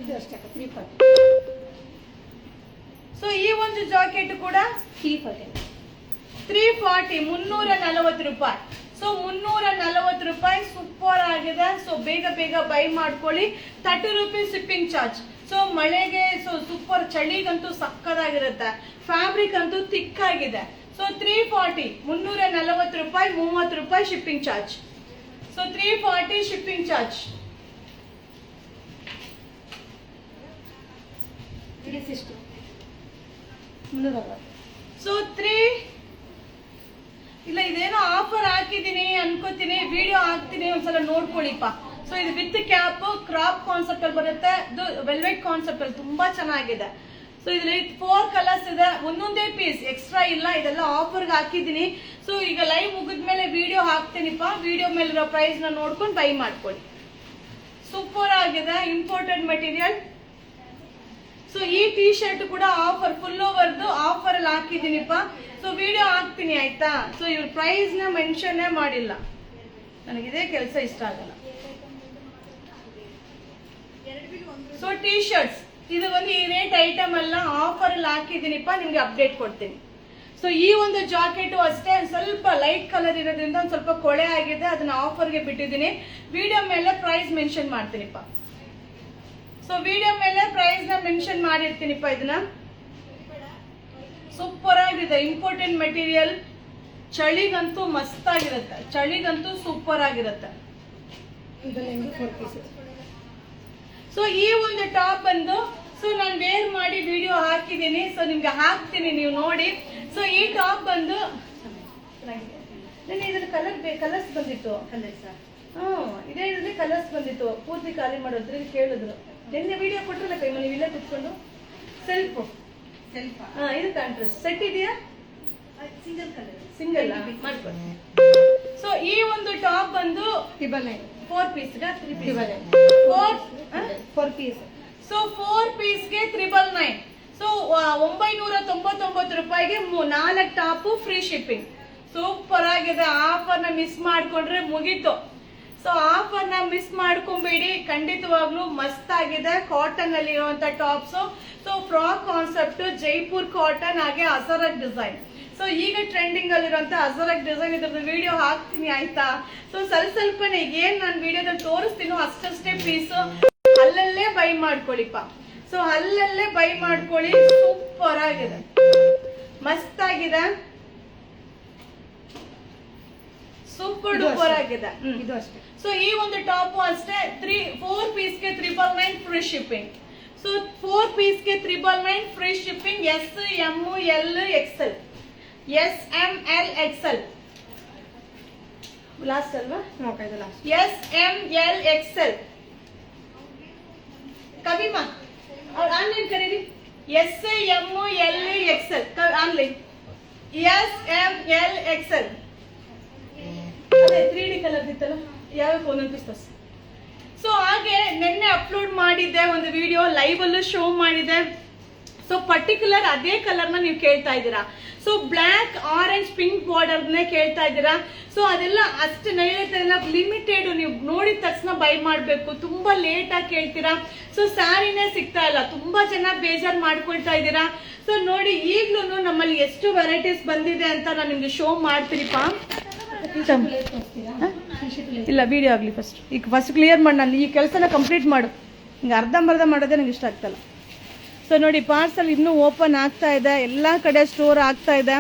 ಇದು ಅಷ್ಟೇ 340. ಸೊ ಈ ಒಂದು ಜಾಕೆಟ್ ಕೂಡ 340, 340 ರೂಪಾಯಿ. ಸೊ 340 ರೂಪಾಯಿ. ಸೂಪರ್ ಆಗಿದೆ. ಸೊ ಬೇಗ ಬೈ ಮಾಡ್ಕೊಳ್ಳಿ. 30 ರೂಪೀಸ್ ಶಿಪ್ಪಿಂಗ್ ಚಾರ್ಜ್. ಸೊ ಮಳೆಗೆ, ಸೊ ಸೂಪರ್, ಚಳಿಗಂತೂ ಸಕ್ಕದಾಗಿರುತ್ತೆ. ಫ್ಯಾಬ್ರಿಕ್ ಅಂತೂ ಥಿಕ್ ಆಗಿದೆ. ಸೊ 340, 340 ರೂಪಾಯಿ, 30 ರೂಪಾಯಿ shipping charge. So 340 shipping charge. So 3 ಇಲ್ಲ, ಇದೇನೋ ಆಫರ್ ಹಾಕಿದೀನಿ ಅನ್ಕೋತೀನಿ, ವಿಡಿಯೋ ಹಾಕ್ತೀನಿ, ಒಂದ್ಸಲ ನೋಡ್ಕೊಳ್ಳಿಪ್ಪ. ಸೊ ಇದು ವಿತ್ ಕ್ಯಾಪ್, ಕ್ರಾಪ್ ಕಾನ್ಸೆಪ್ಟ್ ಅಲ್ಲಿ ಬರುತ್ತೆ. ಇದು ವೆಲ್ವೆಟ್ ಕಾನ್ಸೆಪ್ಟ್ ಅಲ್ಲಿ ತುಂಬಾ ಚೆನ್ನಾಗಿದೆ. ಸೊ ಇದ್ರಲ್ಲಿ 4 ಕಲರ್ಸ್ ಇದೆ, ಒಂದೊಂದೇ ಪೀಸ್, ಎಕ್ಸ್ಟ್ರಾ ಇಲ್ಲ. ಇದೆಲ್ಲ ಆಫರ್ಗೆ ಹಾಕಿದೀನಿ. ಸೊ ಈಗ ಲೈವ್ ಮುಗಿದ್ಮೇಲೆ ವಿಡಿಯೋ ಹಾಕ್ತೀನಿಪ್ಪ. ವಿಡಿಯೋ ಮೇಲಿರೋ ಪ್ರೈಸ್ ನ ನೋಡ್ಕೊಂಡು ಬೈ ಮಾಡ್ಕೊಳ್ಳಿ. ಸೂಪರ್ ಆಗಿದೆ, ಇಂಪೋರ್ಟೆಡ್ ಮೆಟೀರಿಯಲ್. ಸೊ ಈ ಟೀ ಶರ್ಟ್ ಕೂಡ ಆಫರ್, ಫುಲ್ ಓವರ್ದು ಆಫರ್ ಅಲ್ಲಿ ಹಾಕಿದೀನಿಪ್ಪ. ಸೊ ವಿಡಿಯೋ ಹಾಕ್ತೀನಿ, ಆಯ್ತಾ? ಸೊ ಇವ್ರ ಪ್ರೈಸ್ ನ ಮೆನ್ಷನ್ ಮಾಡಿಲ್ಲ. ನನಗಿದೇ ಕೆಲಸ ಇಷ್ಟ ಆಗಲ್ಲ. ಸೊ ಟೀ ಶರ್ಟ್ಸ್ ಇದು ಒಂದು ಈ ರೇಟ್ ಐಟಮ್ ಅಲ್ಲ, ಆಫರ್ ಅಲ್ಲಿ ಹಾಕಿದೀನಿಪ್ಪ, ನಿಮ್ಗೆ ಅಪ್ಡೇಟ್ ಕೊಡ್ತೀನಿ. ಸೊ ಈ ಒಂದು ಜಾಕೆಟ್ ಅಷ್ಟೇ ಸ್ವಲ್ಪ ಲೈಟ್ ಕಲರ್ ಇರೋದ್ರಿಂದ ಒಂದ್ ಸ್ವಲ್ಪ ಕೊಳೆ ಆಗಿದೆ, ಅದನ್ನ ಆಫರ್ಗೆ ಬಿಟ್ಟಿದ್ದೀನಿ. ವಿಡಿಯೋ ಮೇಲೆ ಪ್ರೈಸ್ ಮೆನ್ಷನ್ ಮಾಡ್ತೀನಿಪ್ಪ. ಸೊ ವಿಡಿಯೋ ಮೇಲೆ ಪ್ರೈಸ್ ನ ಮೆನ್ಷನ್ ಮಾಡಿರ್ತೀನಿಪ್ಪ. ಇದನ್ನ ಸೂಪರ್ ಆಗಿದೆ, ಇಂಪೋರ್ಟೆಡ್ ಮೆಟೀರಿಯಲ್. ಚಳಿಗಂತೂ ಮಸ್ತ್ ಆಗಿರುತ್ತೆ, ಚಳಿಗಂತೂ ಸೂಪರ್ ಆಗಿರುತ್ತೆ. ಸೊ ಈ ಒಂದು ಟಾಪ್ ಬಂದು, ಸೊ ನಾನು ವೇರ್ ಮಾಡಿ ವಿಡಿಯೋ ಹಾಕಿದ್ದೀನಿ. ಸೊ ನಿಮ್ಗೆ ಹಾಕ್ತೀನಿ, ನೀವು ನೋಡಿ. ಸೊ ಈ ಟಾಪ್ ಬಂದು ನನಗೆ ಇದ್ರ ಕಲರ್ಸ್ ಬಂದಿತ್ತು. ಇದೇ ಕಲರ್ಸ್ ಬಂದಿತ್ತು. ಪೂರ್ತಿ ಖಾಲಿ ಮಾಡೋದ್ರಿಗೆ ಕೇಳಿದ್ರು. ನಿನ್ನೆ ವಿಡಿಯೋ ಕೊಟ್ಟರಲ್ಲ ಕೈಮಲ್ಲಿ ನೀವು ಇಲ್ಲೇ ಕುತ್ಕೊಂಡು ಸೆಲ್ಫ್ ಇದು ಕಾಂಟ್ರಾಸ್ಟ್ ಸೆಟ್ ಇದೆಯಾ ಸಿಂಗಲ್ ಮಾಡ್ಕೊಳ್ಳಿ. ಸೊ ಈ ಒಂದು ಟಾಪ್ ಬಂದು 4 ಪೀಸ್ 4 ಪೀಸ್. ಸೊ 4 ಪೀಸ್ಗೆ 999. ಸೊ 999 ರೂಪಾಯಿಗೆ 4 ಟಾಪ್ ಫ್ರೀ ಶಿಪ್ಪಿಂಗ್. ಸೂಪರ್ ಆಗಿದೆ. ಆಫರ್ ನ ಮಿಸ್ ಮಾಡ್ಕೊಂಡ್ರೆ ಮುಗೀತು. ಸೊ ಆಫರ್ ನ ಮಿಸ್ ಮಾಡ್ಕೊಂಬೇಡಿ, ಖಂಡಿತವಾಗ್ಲೂ ಮಸ್ತ್ ಆಗಿದೆ. ಕಾಟನ್ ಅಲ್ಲಿ ಇರುವಂತ tops. So frock concept Jaipur cotton ಹಾಗೆ ಅಸರಕ್ ಡಿಸೈನ್. ಸೊ ಈಗ ಟ್ರೆಂಡಿಂಗ್ ಅಲ್ಲಿರುವಂತ ಅಸರಕ್ ಡಿಸೈನ್ ಇದ್ರದ್ದು ವಿಡಿಯೋ ಹಾಕ್ತೀನಿ ಆಯ್ತಾ. ಸೊ ಸ್ವಲ್ಪನೇ ಏನ್ ನಾನು ವಿಡಿಯೋದಲ್ಲಿ ತೋರಿಸ್ತೀನೋ ಅಷ್ಟೇ ಪೀಸ್ ಅಲ್ಲಲ್ಲೇ ಬೈ ಮಾಡ್ಕೊಳ್ಳಿಪ್ಪ. ಸೊ ಅಲ್ಲಲ್ಲೇ ಬೈ ಮಾಡ್ಕೊಳ್ಳಿ. ಸೂಪರ್ ಆಗಿದೆ, ಮಸ್ತ್ ಆಗಿದೆ, ಸೂಪರ್ ಡೂಪರ್ ಆಗಿದೆ. ಇದು ಅಷ್ಟೇ. ಸೊ ಈ ಒಂದು ಟಾಪ್ ಅಷ್ಟೇ 4 ಪೀಸ್ಗೆ 999 ಫ್ರೀ ಶಿಪ್ಪಿಂಗ್. ಸೊ 4 ಪೀಸ್ಗೆ 999 free shipping. S M L XL, S M L XL last ಅಲ್ವಾ? S M L XL. ಕವಿಮಾ ಅವ್ರು ಆನ್ಲೈನ್ ಕರೀರಿ. S M L XL online. S M L XL. ಅದೇ 3D ಕಲರ್ ಇತ್ತಲ್ಲ, ಯಾವ ಒಂದೊಂದು ಪೀಸ್ ತೋರಿಸಿ. ಸೊ ಹಾಗೆ ನಿನ್ನೆ ಅಪ್ಲೋಡ್ ಮಾಡಿದ್ದೆ ಒಂದು ವಿಡಿಯೋ, ಲೈವ್ ಅಲ್ಲೂ ಶೋ ಮಾಡಿದೆ. ಸೊ ಪರ್ಟಿಕ್ಯುಲರ್ ಅದೇ ಕಲರ್ ನ ನೀವು ಕೇಳ್ತಾ ಇದ್ದೀರಾ. So black orange pink border ಕೇಳ್ತಾ ಇದ್ದೀರಾ. ಸೊ ಅದೆಲ್ಲ ಅಷ್ಟು ನೈವೇದ್ಯ ಲಿಮಿಟೆಡ್, ನೀವು ನೋಡಿದ ತಕ್ಷಣ ಬೈ ಮಾಡ್ಬೇಕು. ತುಂಬಾ ಲೇಟ್ ಆಗಿ ಕೇಳ್ತೀರಾ. ಸೊ ಸ್ಯಾರಿನೇ ಸಿಗ್ತಾ ಇಲ್ಲ, ತುಂಬಾ ಜನ ಬೇಜಾರ್ ಮಾಡ್ಕೊಳ್ತಾ ಇದ್ದೀರಾ. ಸೊ ನೋಡಿ, ಈಗ್ಲೂ ನಮ್ಮಲ್ಲಿ ಎಷ್ಟು ವೆರೈಟೀಸ್ ಬಂದಿದೆ ಅಂತ ನಾನು ನಿಮ್ಗೆ ಶೋ ಮಾಡ್ತೀನಿಪ್ಪ. ಇಲ್ಲ ವಿಡಿಯೋ ಆಗಲಿ ಫಸ್ಟ್ ಕ್ಲಿಯರ್ ಮಾಡಿ. ನಾನು ಈ ಕೆಲಸನ ಕಂಪ್ಲೀಟ್ ಮಾಡು. ಹಿಂಗೆ ಅರ್ಧಂಬರ್ಧ ಮಾಡೋದೇ ನಂಗೆ ಇಷ್ಟ ಆಗ್ತಲ್ಲ. ಸೊ ನೋಡಿ, ಪಾರ್ಸಲ್ ಇನ್ನೂ ಓಪನ್ ಆಗ್ತಾ ಇದೆ, ಎಲ್ಲ ಕಡೆ ಸ್ಟೋರ್ ಆಗ್ತಾ ಇದೆ.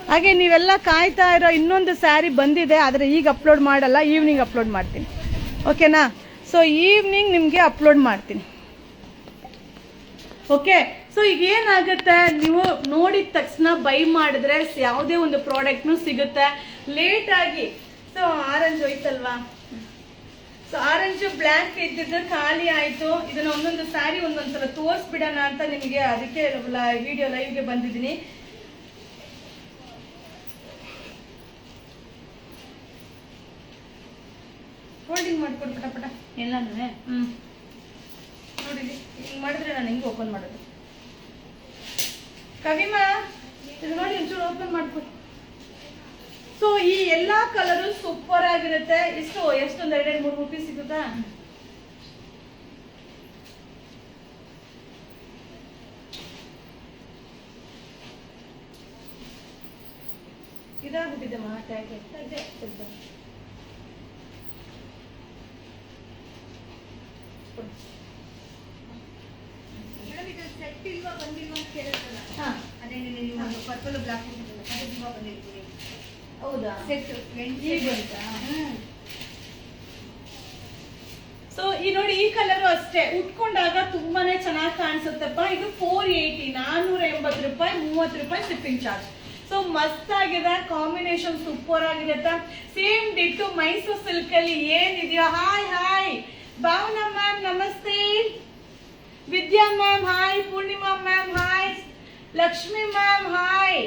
ಹಾಗೆ ನೀವೆಲ್ಲ ಕಾಯ್ತಾ ಇರೋ ಇನ್ನೊಂದು ಸ್ಯಾರಿ ಬಂದಿದೆ, ಆದರೆ ಈಗ ಅಪ್ಲೋಡ್ ಮಾಡಲ್ಲ, ಈವ್ನಿಂಗ್ ಅಪ್ಲೋಡ್ ಮಾಡ್ತೀನಿ. ಓಕೆನಾ? ಸೊ ಈವ್ನಿಂಗ್ ನಿಮಗೆ ಅಪ್ಲೋಡ್ ಮಾಡ್ತೀನಿ. ಓಕೆ. ಸೊ ಈಗ ಏನಾಗುತ್ತೆ, ನೀವು ನೋಡಿದ ತಕ್ಷಣ ಬೈ ಮಾಡಿದ್ರೆ ಯಾವುದೇ ಒಂದು ಪ್ರಾಡಕ್ಟ್ನು ಸಿಗುತ್ತೆ ಲೇಟ್ ಆಗಿ. ಸೊ ಆರೆಂಜ್ ಹೋಯ್ತಲ್ವಾ? ಸೊ ಆರೆಂಜ್ ಬ್ಲ್ಯಾಕ್ ಇದ್ದಿದ್ದು ಖಾಲಿ ಆಯ್ತು. ಇದನ್ನ ಒಂದೊಂದು ಸ್ಯಾರಿ ಒಂದೊಂದ್ಸಲ ತೋರಿಸ್ಬಿಡೋಣ ಅಂತ ನಿಮಗೆ ಅದಕ್ಕೆ ವಿಡಿಯೋ ಲೈವ್ಗೆ ಬಂದಿದ್ದೀನಿ. ಹೋಲ್ಡಿಂಗ್ ಮಾಡ್ಕೊಡು ಪಟ ಎಲ್ಲಾನು. ನೋಡಿ ಹಿಂಗ್ ಮಾಡಿದ್ರೆ ನಾನು ಹೆಂಗೆ ಓಪನ್ ಮಾಡೋದು? ಕವಿಮಾ ಇದು ನೋಡಿ, ಒಂಚೂರು ಓಪನ್ ಮಾಡ್ಕೊಡಿ. ಸೊ ಈ ಎಲ್ಲಾ ಕಲರು ಸೂಪರ್ ಆಗಿರುತ್ತೆ. ಎಷ್ಟೊಂದು 2-3 ಪೀಸ್ ಸಿಗುತ್ತಾ? ಇದಾಗ್ಬಿಟ್ಟಿದೆ ಮಾತಾಗೆ. ಹೌದಾ? ಸೊ ಈ ನೋಡಿ, ಈ ಕಲರ್ ಅಷ್ಟೇ ಉಟ್ಕೊಂಡಾಗ ತುಂಬಾನೇ ಚೆನ್ನಾಗಿ ಕಾಣಿಸುತ್ತಪ್ಪ. ಇದು 480, 480 ರೂಪಾಯಿ, 30 ರೂಪಾಯಿ ಶಿಪ್ಪಿಂಗ್ ಚಾರ್ಜ್. ಸೊ ಮಸ್ತ್ ಆಗಿದೆ, ಕಾಂಬಿನೇಷನ್ ಸೂಪರ್ ಆಗಿರುತ್ತೆ. ಸೇಮ್ ಡಿಟ್ಟು ಮೈಸೂರು ಸಿಲ್ಕ್ ಅಲ್ಲಿ ಏನಿದೆಯೋ. ಹಾಯ್ ಭಾವನಾ ಮ್ಯಾಮ್ ನಮಸ್ತೆ, Vidya ma'am hi, Purnima ma'am hi, Lakshmi ma'am hi,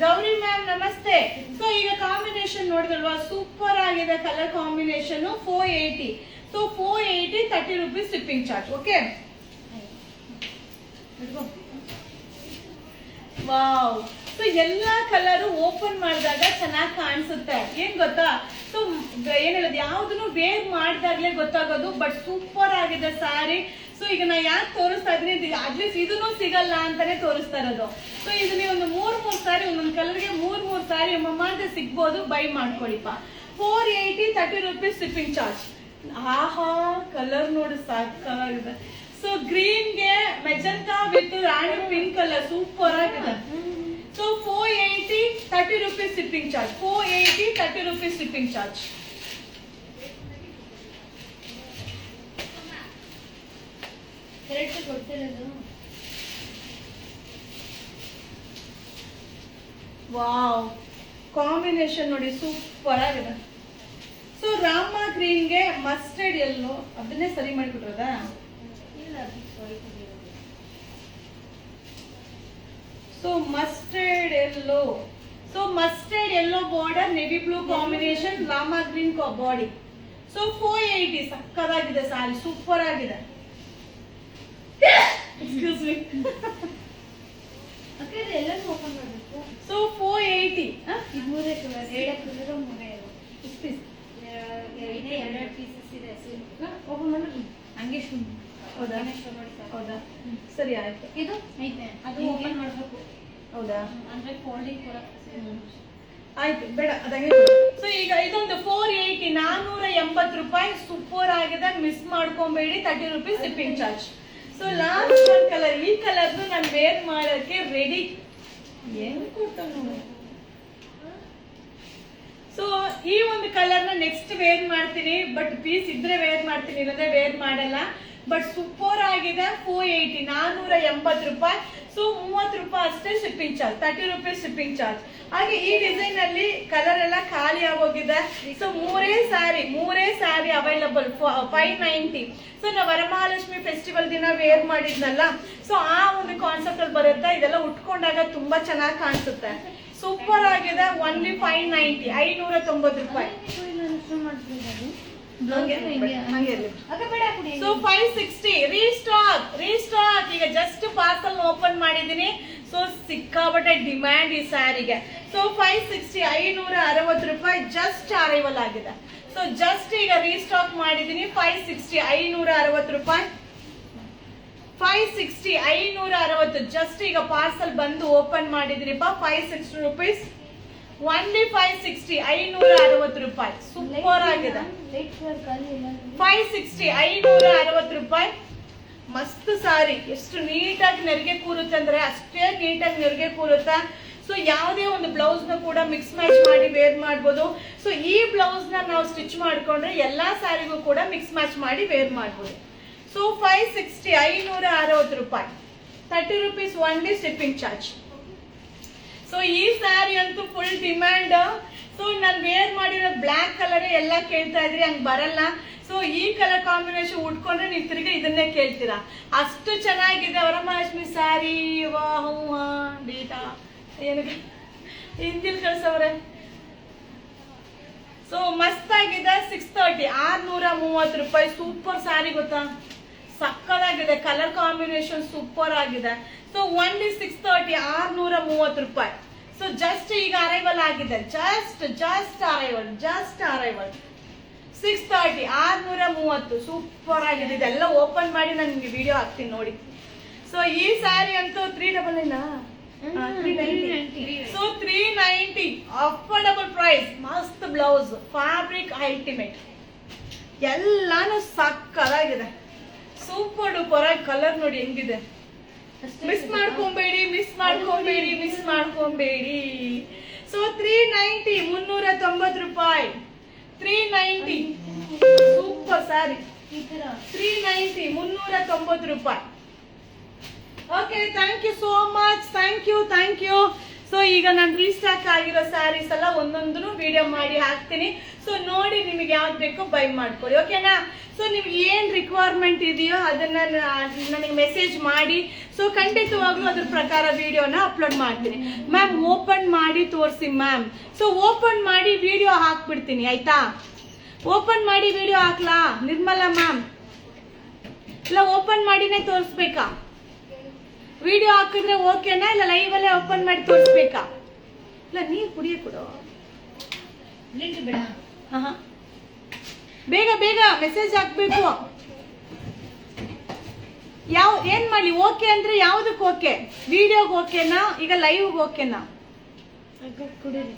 Gauri ma'am ನಮಸ್ತೆ. ಸೊ ಈಗ ಕಾಂಬಿನೇಷನ್ ನೋಡಿದಲ್ವಾ, ಸೂಪರ್ ಆಗಿದೆ colour combination. 480. So 480, 30 rupees shipping charge. Okay. Wow. So ಎಲ್ಲಾ ಕಲರ್ ಓಪನ್ ಮಾಡಿದಾಗ ಚೆನ್ನಾಗಿ ಕಾಣಿಸುತ್ತೆ. ಏನ್ ಗೊತ್ತಾ, ಸೊ ಏನ್ ಹೇಳೋದು, ಯಾವ್ದನ್ನು ವೇರ್ ಮಾಡಿದಾಗ್ಲೇ ಗೊತ್ತಾಗೋದು. ಬಟ್ ಸೂಪರ್ ಆಗಿದೆ ಸ್ಯಾರಿ. ಸೊ ಈಗ ನಾ ಯಾಕೆ ತೋರಿಸ್ತಾ ಇದೀನಿ, ಅಟ್ಲೀಸ್ಟ್ ಇದನ್ನು ಸಿಗಲ್ಲ ಅಂತಾನೆ ತೋರಿಸ್ತಾ ಇರೋದು. ಸೊ ಇದು ನೀವು ಒಂದು 3 ಸ್ಯಾರಿ, ಒಂದೊಂದು ಕಲರ್ಗೆ 3 ಸ್ಯಾರಿ ಮಾತ್ರ ಸಿಗ್ಬೋದು. ಬೈ ಮಾಡ್ಕೊಳ್ಳಿಪ್ಪ. 480, 30 ರೂಪೀಸ್ ಶಿಪ್ಪಿಂಗ್ ಚಾರ್ಜ್. ಆಹಾ, ಕಲರ್ ನೋಡಿ ಸಾಕಾಗಿದೆ. ಸೊ ಗ್ರೀನ್ಗೆ magenta with rani pink colour super ಆಗಿದೆ. So 480, 30 rupees shipping charge. 480, 30 rupees shipping charge. Wow, combination ನೋಡಿ ಸೂಪರ್ ಆಗಿದೆ. ಸೊ ರಾಮ ಗ್ರೀನ್ಗೆ ಮಸ್ಟರ್ಡ್ ಎಲ್ಲೋ ಅದನ್ನೇ ಸರಿ ಮಾಡಿಬಿಟ್ರದ. So mustard yellow, so mustard yellow border, navy blue combination, rama green body. So 480 ಸಕ್ಕದಾಗಿದೆ sari, super ಆಗಿದೆ. Excuse me. So 480 ಹಂಗೆ ಹೌದಾ? ಹೌದಾ, ಸರಿ ಆಯ್ತು. ಇದು ಅದು ಓಪನ್ ಮಾಡಬೇಕು. ಹೌದಾ, ಅಂದ್ರೆ ಫೋಲ್ಡಿಂಗ್ ಆಯ್ತು, ಬೇಡ ಅದಂಗೆ. ಸೊ ಈಗ ಇದೊಂದು 480 480 ರೂಪಾಯಿ, ಸೂಪರ್ ಆಗಿದೆ, ಮಿಸ್ ಮಾಡ್ಕೊಬೇಡಿ. 30 rupees shipping charge. So last one colour, ಈ ಕಲರ್ ನಾನು ವೇರ್ ಮಾಡೋಕೆ ರೆಡಿ. ಏನು ಕೊಟ್ಟ ನೋಡಿ. ಸೊ ಈ ಒಂದು ಕಲರ್ ನ ನೆಕ್ಸ್ಟ್ ವೇರ್ ಮಾಡ್ತೀನಿ, ಬಟ್ ಪೀಸ್ ಇದ್ರೆ ವೇರ್ ಮಾಡ್ತೀನಿ, ಇಲ್ಲದೆ ವೇರ್ ಮಾಡಲ್ಲ. ಬಟ್ ಸೂಪರ್ ಆಗಿದೆ. 480 480 ರೂಪಾಯಿ. ಸೊ 30 ರೂಪಾಯಿ ಅಷ್ಟೇ shipping charge, 30 rupees shipping charge. ಹಾಗೆ ಈ ಡಿಸೈನ್ ಅಲ್ಲಿ ಕಲರ್ ಎಲ್ಲ ಖಾಲಿ ಆಗೋಗಿದೆ. ಸೊ ಮೂರೇ ಸ್ಯಾರಿ ಅವೈಲಬಲ್ 590. ಸೊ ನಾವು ವರಮಹಾಲಕ್ಷ್ಮಿ ಫೆಸ್ಟಿವಲ್ ದಿನ ವೇರ್ ಮಾಡಿದ್ನಲ್ಲ, ಸೊ ಆ ಒಂದು ಕಾನ್ಸೆಪ್ಟ್ ಅಲ್ಲಿ ಬರುತ್ತೆ. ಇದೆಲ್ಲ ಉಟ್ಕೊಂಡಾಗ ತುಂಬಾ ಚೆನ್ನಾಗಿ ಕಾಣಿಸುತ್ತೆ, ಸೂಪರ್ ಆಗಿದೆ. ಓನ್ಲಿ 590, 590 ರೂಪಾಯಿ. So 560 restock. ಈಗ ಜಸ್ಟ್ ಪಾರ್ಸಲ್ ಓಪನ್ ಮಾಡಿದೀನಿ. ಸೊ ಸಿಕ್ಕಾಬಟ್ಟೆ ಡಿಮ್ಯಾಂಡ್ ಈ ಸ್ಯಾರಿಗೆ. ಸೊ 560 560 ರೂಪಾಯಿ ಜಸ್ಟ್ ಅರೈವಲ್ ಆಗಿದೆ. ಸೊ ಜಸ್ಟ್ ಈಗ ರೀಸ್ಟಾಕ್ ಮಾಡಿದೀನಿ. 560 560 ರೂಪಾಯಿ. 560 560 ಜಸ್ಟ್ ಈಗ ಪಾರ್ಸಲ್ ಬಂದು ಓಪನ್ ಮಾಡಿದಿರಿಪ್ಪ. 560 ರೂಪೀಸ್. ಓನ್ಲಿ 560 560 ರೂಪಾಯಿ, ಸೂಪರ್ ಆಗಿದೆ. 560 560 ರೂಪಾಯಿ. ಮಸ್ತ್ ಸಾರಿ, ಎಷ್ಟು ನೀಟಾಗಿ ನೆರಿಗೆ ಕೂರುತ್ತೆ ಅಂದ್ರೆ ಅಷ್ಟೇ ನೀಟಾಗಿ ನೆರಿಗೆ ಕೂರುತ್ತೆ. ಸೊ ಯಾವುದೇ ಒಂದು ಬ್ಲೌಸ್ ನ ಕೂಡ ಮಿಕ್ಸ್ ಮ್ಯಾಚ್ ಮಾಡಿ ವೇರ್ ಮಾಡ್ಬೋದು. ಸೊ ಈ ಬ್ಲೌಸ್ ನ ನಾವು ಸ್ಟಿಚ್ ಮಾಡ್ಕೊಂಡ್ರೆ ಎಲ್ಲಾ ಸ್ಯಾರಿಗೂ ಕೂಡ ಮಿಕ್ಸ್ ಮ್ಯಾಚ್ ಮಾಡಿ ವೇರ್ ಮಾಡ್ಬೋದು. ಸೊ 560 560 ರೂಪಾಯಿ, 30 rupees only shipping charge. So ಈ ಸ್ಯಾರಿ ಅಂತೂ ಫುಲ್ ಡಿಮ್ಯಾಂಡ್. ಸೊ ನಾನು ವೇರ್ ಮಾಡಿರೋ ಬ್ಲಾಕ್ ಕಲರ್ ಎಲ್ಲ ಕೇಳ್ತಾ ಇದ್ರಿ, ಹಂಗ್ ಬರಲ್ಲ. ಸೊ ಈ ಕಲರ್ ಕಾಂಬಿನೇಷನ್ ಉಟ್ಕೊಂಡ್ರೆ ನೀವು ತಿರ್ಗಿ ಇದನ್ನೇ ಕೇಳ್ತೀರಾ, ಅಷ್ಟು ಚೆನ್ನಾಗಿದೆ. ವರಮಹಾಲಕ್ಷ್ಮಿ ಸ್ಯಾರಿ ಡೇಟಾ ಏನು ಹಿಂದಿಲ್ ಕಳ್ಸವ್ರೆ. ಸೊ ಮಸ್ತ್ ಆಗಿದೆ. 630 630 ರೂಪಾಯಿ, ಸೂಪರ್ ಸ್ಯಾರಿ ಗೊತ್ತಾ, ಸಕ್ಕದಾಗಿದೆ. ಕಲರ್ ಕಾಂಬಿನೇಷನ್ ಸೂಪರ್ ಆಗಿದೆ. ಸೊ ಓನ್ಲಿ 630 630 ರೂಪಾಯಿ. ಸೊ ಜಸ್ಟ್ ಈಗ ಅರೈವಲ್ ಆಗಿದೆ, ಜಸ್ಟ್ ಅರೈವಲ್ 630 630, ಸೂಪರ್ ಆಗಿದೆ. ಇದೆಲ್ಲ ಓಪನ್ ಮಾಡಿ ನಾನು ನಿಮ್ಗೆ ವಿಡಿಯೋ ಹಾಕ್ತೀನಿ ನೋಡಿ. ಸೊ ಈ ಸ್ಯಾರಿ ಅಂತೂ 390. So 390 affordable price. ಮಸ್ತ್ ಬ್ಲೌಸ್, ಫ್ಯಾಬ್ರಿಕ್ ಅಲ್ಟಿಮೇಟ್, ಎಲ್ಲಾನು ಸಕ್ಕದಾಗಿದೆ, ಸೂಪರ್ ಡೂಪರ್ ಆಗಿ. ಕಲರ್ ನೋಡಿ ಹೆಂಗಿದೆ, ಮಿಸ್ ಮಾಡ್ಕೊಂಬೇಡಿ. ಸೊ 390 390 ರೂಪಾಯಿ. 390 ಸೂಪರ್ ಸ್ಯಾರಿ. 390 390 ರೂಪಾಯಿ. Okay, thank you so much. Thank you. So ಈಗ ನಾನು ರೀಸ್ಟಾಕ್ ಆಗಿರೋ ಸ್ಯಾರೀಸ್ ಎಲ್ಲ ಒಂದೊಂದು ವಿಡಿಯೋ ಮಾಡಿ ಹಾಕ್ತೀನಿ. ಸೊ ನೋಡಿ ನಿಮಗೆ ಯಾವ್ದು ಬೇಕೋ ಬೈ ಮಾಡ್ಕೊಳ್ಳಿ, ಓಕೆನಾ. ಸೊ ನಿಮ್ಗೆ ಏನ್ ರಿಕ್ವೈರ್ಮೆಂಟ್ ಇದೆಯೋ ಅದನ್ನ ನನಗೆ ಮೆಸೇಜ್ ಮಾಡಿ. ಸೊ ಖಂಡಿತವಾಗ್ಲೂ ಅದ್ರ ಪ್ರಕಾರ ವಿಡಿಯೋನ ಅಪ್ಲೋಡ್ ಮಾಡ್ತೀನಿ. ಮ್ಯಾಮ್ ಓಪನ್ ಮಾಡಿ ತೋರಿಸಿ ಮ್ಯಾಮ್. ಸೊ ಓಪನ್ ಮಾಡಿ ವಿಡಿಯೋ ಹಾಕ್ಬಿಡ್ತೀನಿ, ಆಯ್ತಾ. ಓಪನ್ ಮಾಡಿ ವಿಡಿಯೋ ಹಾಕ್ಲಾ ನಿರ್ಮಲಾ ಮ್ಯಾಮ್? ಇಲ್ಲ ಓಪನ್ ಮಾಡಿನೇ ತೋರಿಸ್ಬೇಕಾ? ವಿಡಿಯೋ ಹಾಕಿದ್ರೆ ಓಕೆನಾ, ಇಲ್ಲ ಲೈವ್ ಅಲ್ಲೇ ಓಪನ್ ಮಾಡಿ ತೋರಿಸ್ಬೇಕಾ? ಇಲ್ಲ ನೀರು ಕುಡಿಯ ಕೊಡು, ಬೇಗ ಮೆಸೇಜ್ ಹಾಕ್ಬೇಕು. ಏನ್ ಮಾಡಿ ಓಕೆ ಅಂದ್ರೆ ಯಾವ್ದಕ್ ಓಕೆ? ವಿಡಿಯೋಗೆ ಓಕೆನಾ, ಈಗ ಲೈವ್ ಓಕೆನಾ? ಕುಡೀರಿ.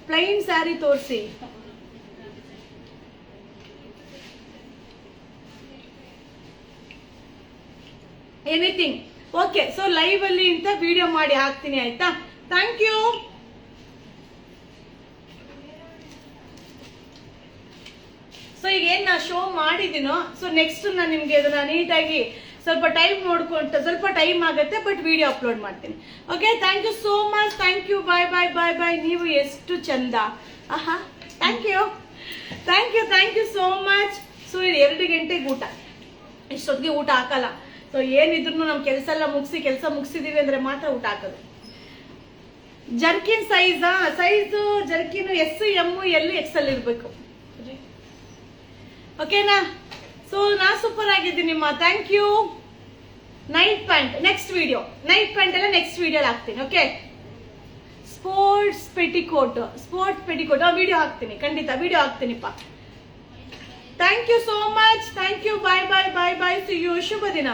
ಪ್ಲೈನ್ ಸ್ಯಾರಿ ತೋರಿಸಿ. Anything okay. ಸೊ ಲೈವ್ ಅಲ್ಲಿ ಅಂತ ವಿಡಿಯೋ ಮಾಡಿ ಹಾಕ್ತೀನಿ, ಆಯ್ತಾ. Thank you. ಸೊ ಈಗ ಏನು ನಾ ಶೋ ಮಾಡಿದ್ದೀನೋ, ಸೊ ನೆಕ್ಸ್ಟ್ ನಾನು ನಿಮಗೆ ಅದನ್ನ ನೀಟಾಗಿ ಸ್ವಲ್ಪ ಟೈಮ್ ನೋಡ್ಕೊಂತ, ಸ್ವಲ್ಪ ಟೈಮ್ ಆಗುತ್ತೆ, ಬಟ್ ವಿಡಿಯೋ ಅಪ್ಲೋಡ್ ಮಾಡ್ತೀನಿ. Okay, thank you so much. Thank you. Bye bye bye bye. ನೀವು ಎಷ್ಟು ಚಂದ. ಆಹಾ, thank you so much. So ಇದು 2 ಗಂಟೆಗೆ ಊಟ, ಇಷ್ಟೊತ್ತಿಗೆ ಊಟ ಹಾಕಲ್ಲ. ಸೊ ಏನಿದ್ರು ನಮ್ಮ ಕೆಲಸ ಎಲ್ಲ ಕೆಲಸ ಮುಗಿಸಿದೀವಿ ಅಂದ್ರೆ ಮಾತ್ರ ಊಟ ಹಾಕೋದು. Jerkin size jerkin S, M, L, XL ಇರಬೇಕು. ಓಕೆನಾ? ಸೊ ನಾ ಸೂಪರ್ ಆಗಿದ್ದೀನಿ. Thank you. Night pant next video, night pant ಎಲ್ಲ ನೆಕ್ಸ್ಟ್ ವಿಡಿಯೋ ಹಾಕ್ತೀನಿ. ಓಕೆ, ಸ್ಪೋರ್ಟ್ಸ್ ಪೆಟಿಕೋಟ್ ವಿಡಿಯೋ ಹಾಕ್ತೀನಿ, ಖಂಡಿತ ವಿಡಿಯೋ ಹಾಕ್ತೀನಿಪ್ಪ. Thank you so much. Thank you. Bye bye bye bye. See you. ಶುಭ ದಿನ.